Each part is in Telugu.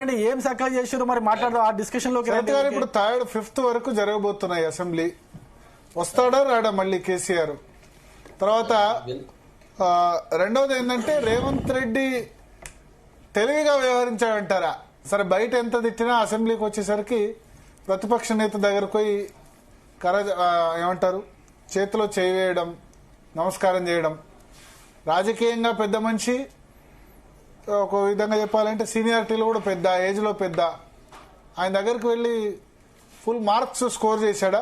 ఏం సక్కగా చేశారు మరి మాట్లాడదాం ఆ డిస్కషన్ లోకి. ఇప్పుడు 3rd 5th వరకు జరగబోతున్నాయి అసెంబ్లీ. వస్తాడా రాడా మళ్ళీ కేసీఆర్? తర్వాత రెండవది ఏంటంటే రేవంత్ రెడ్డి తెలివిగా వ్యవహరించాడంటారా? సరే బయట ఎంత తిట్టినా అసెంబ్లీకి వచ్చేసరికి ప్రతిపక్ష నేత దగ్గరకు పోయి ఏమంటారు చేతిలో చేయి వేయడం, నమస్కారం చేయడం. రాజకీయంగా పెద్ద మనిషి, ఒక విధంగా చెప్పాలంటే సీనియారిటీలో కూడా పెద్ద, ఏజ్లో పెద్ద. ఆయన దగ్గరికి వెళ్ళి ఫుల్ మార్క్స్ స్కోర్ చేశాడా?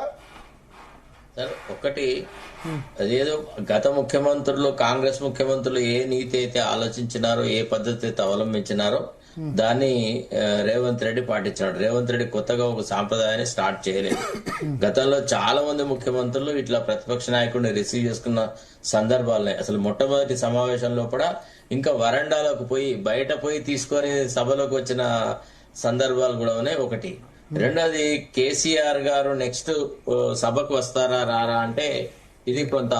సార్ ఒకటి, అదేదో గత ముఖ్యమంత్రులు, కాంగ్రెస్ ముఖ్యమంత్రులు ఏ నీతి అయితే ఆలోచించినారో, ఏ పద్ధతి అయితే అవలంబించినారో దాన్ని రేవంత్ రెడ్డి పాటించాడు. రేవంత్ రెడ్డి కొత్తగా ఒక సాంప్రదాయాన్ని స్టార్ట్ చేయలేదు. గతంలో చాలా మంది ముఖ్యమంత్రులు ఇట్లా ప్రతిపక్ష నాయకుడిని రిసీవ్ చేసుకున్న సందర్భాలనే. అసలు మొట్టమొదటి సమావేశంలో కూడా ఇంకా వరండాలకు పోయి బయట పోయి తీసుకొని సభలోకి వచ్చిన సందర్భాలు కూడా ఉన్నాయి. ఒకటి. రెండోది, కేసీఆర్ గారు నెక్స్ట్ సభకు వస్తారా రారా అంటే ఇది కొంత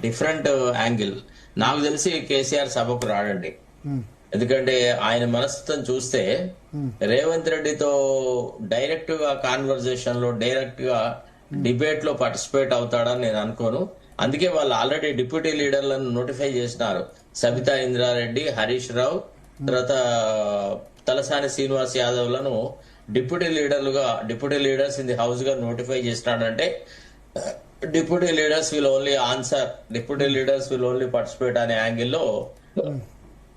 డిఫరెంట్ యాంగిల్. నాకు తెలిసి కేసీఆర్ సభకు రాడండి. ఎందుకంటే ఆయన మనస్తత్వం చూస్తే రేవంత్ రెడ్డితో డైరెక్ట్ గా కాన్వర్జేషన్ లో, డైరెక్ట్ గా డిబేట్ లో పార్టిసిపేట్ అవుతాడని నేను అనుకోను. అందుకే వాళ్ళు ఆల్రెడీ డిప్యూటీ లీడర్లను నోటిఫై చేసినారు. సబితా ఇంద్రారెడ్డి, హరీష్ రావు, తర్వాత తలసాని శ్రీనివాస్ యాదవ్ లను deputy leaders in the house గా నోటిఫై చేసినాడంటే deputy leaders will only answer, deputy leaders will only participate అనే యాంగిల్లో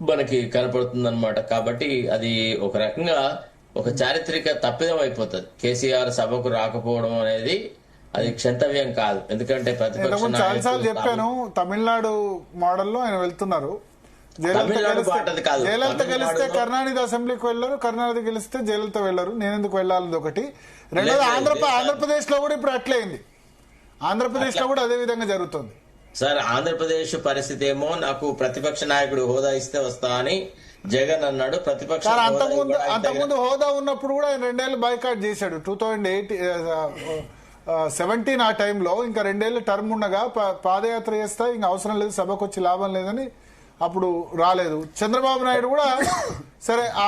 మనకి కనపడుతుంది అనమాట. కాబట్టి అది ఒక రకంగా ఒక చారిత్రక తప్పిదం అయిపోతుంది. కేసీఆర్ సభకు రాకపోవడం అనేది అది క్షంతవ్యం కాదు. ఎందుకంటే చాలాసార్లు చెప్పాను, తమిళనాడు మోడల్లో ఆయన వెళ్తున్నారు. జయలలిత గెలిస్తే కరుణానిధి అసెంబ్లీకి వెళ్లారు, కరుణానిధి గెలిస్తే జయలలిత వెళ్లారు. నేను ఎందుకు వెళ్లాలని ఒకటి. రెండోది, ఆంధ్రప్రదేశ్ లో కూడా ఇప్పుడు అట్లయింది. ఆంధ్రప్రదేశ్ లో కూడా అదే విధంగా జరుగుతుంది. సార్, ఆంధ్రప్రదేశ్ పరిస్థితి ఏమో నాకు ప్రతిపక్ష నాయకుడు హోదా ఇస్తే వస్తా అని జగన్ అన్నాడు. ప్రతిపక్ష అంతకుముందు హోదా ఉన్నప్పుడు కూడా ఆయన 2 ఏళ్ళు బాయ్కాట్ చేశాడు. 2017 ఆ టైంలో ఇంకా 2 ఏళ్ళు టర్మ్ ఉండగా పాదయాత్ర చేస్తా, ఇంకా అవసరం లేదు, సభకు వచ్చి లాభం లేదని అప్పుడు రాలేదు. చంద్రబాబు నాయుడు కూడా సరే ఆ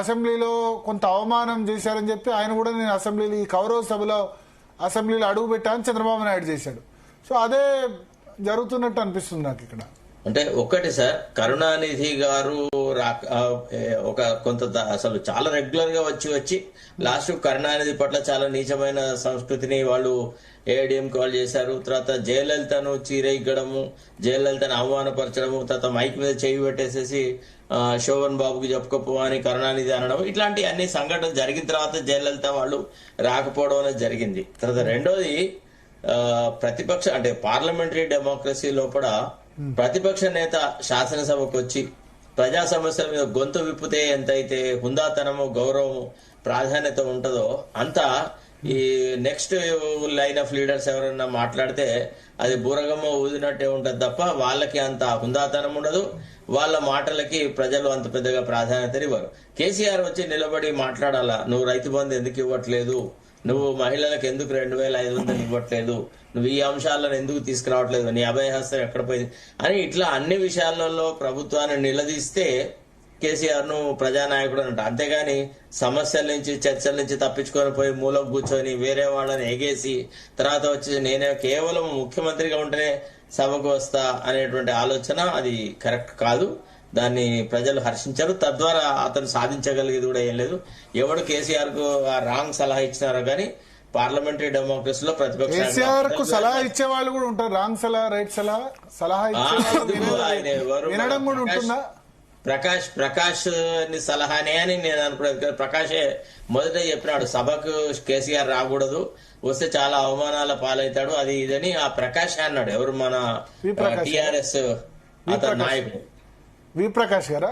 అసెంబ్లీలో కొంత అవమానం చేశారని చెప్పి ఆయన కూడా నేను అసెంబ్లీలో ఈ కౌరవ సభలో అసెంబ్లీలో అడుగు పెట్టానని చంద్రబాబు నాయుడు చేశాడు. సో అదే జరుగుతున్నట్టు అనిపిస్తుంది నాకు ఇక్కడ. అంటే ఒకటి సార్, కరుణానిధి గారు ఒక కొంత అసలు చాలా రెగ్యులర్ గా వచ్చి లాస్ట్ కరుణానిధి పట్ల చాలా నీచమైన సంస్కృతిని వాళ్ళు ఏఐడిఎం కాల్ చేశారు. తర్వాత జయలలితను చీరెగ్గడము, జయలలితను అవమానపరచడము, తర్వాత మైక్ మీద చేయి పెట్టేసేసి శోభన్ బాబుకి చెప్పుకోపో అని కరుణానిధి అనడం, ఇట్లాంటి అన్ని సంఘటనలు జరిగిన తర్వాత జయలలిత వాళ్ళు రాకపోవడం అనేది జరిగింది. తర్వాత రెండోది, ప్రతిపక్ష అంటే పార్లమెంటరీ డెమోక్రసీ లోపల ప్రతిపక్ష నేత శాసనసభకు వచ్చి ప్రజా సమస్యల మీద గొంతు విప్పితే ఎంతైతే హుందాతనము, గౌరవము, ప్రాధాన్యత ఉంటుందో అంతా ఈ నెక్స్ట్ లైన్ ఆఫ్ లీడర్స్ ఎవరన్నా మాట్లాడితే అది బూరగమ్మ ఊదినట్టే ఉంటది తప్ప వాళ్ళకి అంత హుందాతనం ఉండదు. వాళ్ళ మాటలకి ప్రజలు అంత పెద్దగా ప్రాధాన్యత ఇవ్వరు. కేసీఆర్ వచ్చి నిలబడి మాట్లాడాలా, నువ్వు రైతు బంధు ఎందుకు ఇవ్వట్లేదు, నువ్వు మహిళలకు ఎందుకు 2500 ఇవ్వట్లేదు, నువ్వు ఈ అంశాలను ఎందుకు తీసుకురావట్లేదు, నీ అభయహస్తం ఎక్కడ పోయింది అని ఇట్లా అన్ని విషయాలలో ప్రభుత్వాన్ని నిలదీస్తే కేసీఆర్ ను ప్రజానాయకుడు అంట. అంతేగాని సమస్యల నుంచి, చర్చల నుంచి తప్పించుకొని పోయి మూలకు కూర్చొని వేరే వాళ్ళని ఎగేసి తర్వాత వచ్చి నేనే కేవలం ముఖ్యమంత్రిగా ఉంటేనే సభకు వస్తా అనేటువంటి ఆలోచన అది కరెక్ట్ కాదు. దాన్ని ప్రజలు హర్షించారు. తద్వారా అతను సాధించగలిగేది కూడా ఏం లేదు. ఎవడు కేసీఆర్ కు రాంగ్ సలహా ఇచ్చినారో గానీ పార్లమెంటరీ డెమోక్రసీలో ప్రతిపక్ష కేసీఆర్ కు సలహా ఇచ్చే వాళ్ళు కూడా ఉంటారు. రాంగ్ సలహా, రైట్ సలహా వినడం కూడా ఉంటుందా? ప్రకాష్ ని సలహానే అని నేను అనుకున్నాను. ప్రకాషే మొదట చెప్పినాడు సభకు కేసీఆర్ రాకూడదు, వస్తే చాలా అవమానాల పాలవుతాడు, అది ఇదని ఆ ప్రకాష్ అన్నాడు. ఎవరు? మన టిఆర్ఎస్ అతను నాయకుడు వి ప్రకాష్ గారు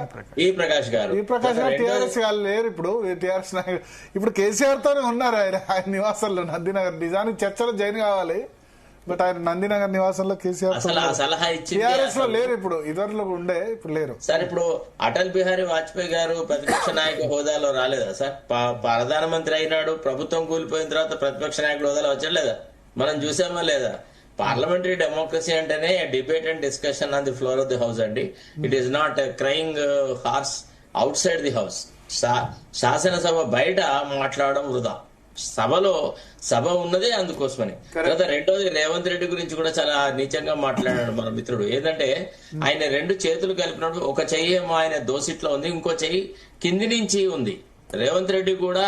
టిఆర్ఎస్ గారు లేరు ఇప్పుడు. టిఆర్ఎస్ నాయకుడు ఇప్పుడు కేసీఆర్ తోనే ఉన్నారు. ఆయన నివాసంలో నందినగర్. నిజానికి చర్చలో జాయిన్ కావాలి, బట్ ఆయన నందినగర్ నివాసంలో కేసీఆర్ సలహా ఇచ్చి టిఆర్ఎస్ లో లేరు. ఇప్పుడు ఇద్దరులో ఉండే, ఇప్పుడు లేరు సార్. ఇప్పుడు అటల్ బిహారీ వాజ్పేయి గారు ప్రతిపక్ష నాయక హోదాలో రాలేదా సార్? ప్రధానమంత్రి అయినాడు, ప్రభుత్వం కూలిపోయిన తర్వాత ప్రతిపక్ష నాయకుడు హోదాలో వచ్చలేదా? మనం చూసామా లేదా? పార్లమెంటరీ డెమోక్రసీ అంటేనే debate and discussion on the floor of the house అండి. It is not crying hoarse outside the house. శాసనసభ బయట మాట్లాడడం వృధా. సభ ఉన్నదే అందుకోసమని. తర్వాత రెండోది, రేవంత్ రెడ్డి గురించి కూడా చాలా నీచంగా మాట్లాడాడు మన మిత్రుడు. ఏంటంటే ఆయన రెండు చేతులు కలిపినప్పుడు ఒక చెయ్యి ఏమో ఆయన దోసిట్లో ఉంది, ఇంకో చెయ్యి కింది నుంచి ఉంది. రేవంత్ రెడ్డి కూడా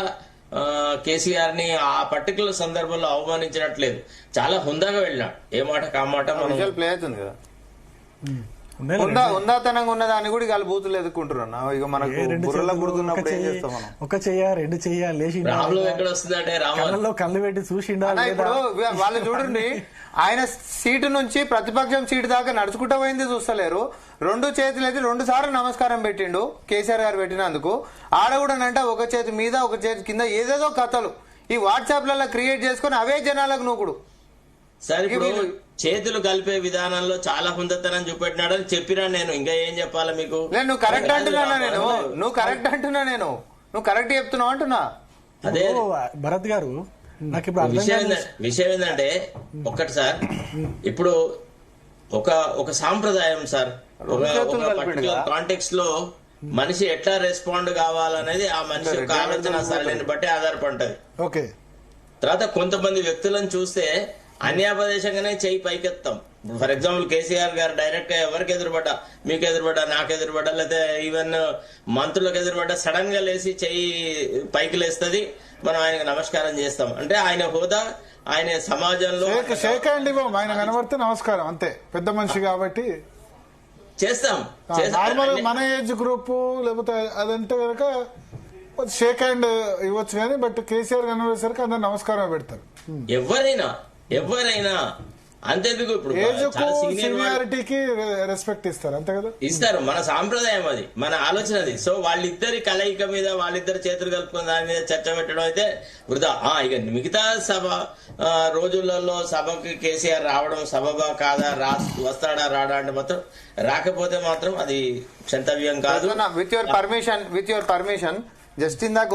కేసీఆర్ ని ఆ పర్టికులర్ సందర్భంలో అవమానించినట్లేదు, చాలా హుందాగా వెళ్ళాడు. ఏ మాట కామాట ప్లే అవుతుంది కదా, ఉందాతనంగా ఉన్నదాన్ని కూడా ఇక బూతులు ఎదుర్కొంటున్నా. ఇక మనకు బుర్రలో పుడుతున్నప్పుడు ఏం చేస్తాం మనం? ఒక చెయ్య రెండు చెయ్య లేచి రాములు ఎక్కడ వస్తుందంటే కళ్ళలో కళ్ళు పెట్టి చూసిండా. ఇప్పుడు వాళ్ళు చూడండి, ఆయన సీటు నుంచి ప్రతిపక్షం సీటు దాకా నడుచుకుంటూ పోయింది చూస్తలేరు. రెండు చేతులు అయితే 2 సార్లు నమస్కారం పెట్టిండు కేసీఆర్ గారు పెట్టినందుకు. ఆడ కూడా అంటే ఒక చేతి మీద ఒక చేతి కింద ఏదేదో కథలు ఈ వాట్సాప్ లలో క్రియేట్ చేసుకుని అవే జనాలకు నూకుడు. సరే, ఇప్పుడు చేతులు కలిపే విధానంలో చాలా హుందతనం చూపెట్టినాడు అని చెప్పినా నేను, ఇంకా ఏం చెప్పాలా మీకు? నువ్వు కరెక్ట్ అంటున్నా నేను, నువ్వు కరెక్ట్ అంటున్నా నేను, నువ్వు కరెక్ట్ చెప్తున్నావు అంటున్నా. అదే భరత్ గారు, నాకు ఇప్పుడు విషయం ఏంటంటే ఒకటి సార్, ఇప్పుడు ఒక సాంప్రదాయం సార్, ఒక పర్టికులర్ కాంటెక్స్ట్ లో మనిషి ఎట్లా రెస్పాండ్ కావాలనేది ఆ మనిషి యొక్క ఆలోచన సరళిని బట్టి ఆధారపడ్డది. ఓకే. తర్వాత కొంతమంది వ్యక్తులను చూస్తే అన్యాపదేశంగానే చెయ్యి పైకెత్తాం. ఫర్ ఎగ్జాంపుల్ కేసీఆర్ గారు డైరెక్ట్ గా ఎవరికి ఎదురుపడ్డా, మీకు ఎదురుపడ్డా, నాకు ఎదురుపడ్డా, లేకపోతే ఈవెన్ మంత్రులకు ఎదురుపడ్డా సడన్ గా లేచి చెయ్యి పైకి లేస్తుంది, మనం ఆయనకు నమస్కారం చేస్తాం. అంటే ఆయన హోదా, ఆయన సమాజంలో షేక్ హ్యాండ్ ఇవ్వం, ఆయన కనబడితే నమస్కారం అంతే, పెద్ద మనిషి కాబట్టి చేస్తాం. నార్మల్ మన ఏజ్ గ్రూప్ లేకపోతే అదంటే కనుక షేక్ హ్యాండ్ ఇవ్వచ్చు కానీ, బట్ కేసీఆర్ కనబడేసరికి అందరు నమస్కారం పెడతారు. ఎవరైనా అంతేందుకు, ఇప్పుడు సీనియారిటీకి రెస్పెక్ట్ ఇస్తారు, అంతే కదా, ఇస్తారు. మన సాంప్రదాయం అది, మన ఆలోచన అది. సో వాళ్ళిద్దరి కలయిక మీద, వాళ్ళిద్దరు చేతులు కలుపుకుని దాని మీద చర్చ పెట్టడం అయితే వృధా. ఇక మిగతా సభ రోజులలో సభకి కేసీఆర్ రావడం సబబా కాదా, వస్తాడా రాడా అంటే మాత్రం, రాకపోతే మాత్రం అది క్షంతవ్యం కాదు. విత్ యువర్ పర్మిషన్ జస్ట్ ఇందాక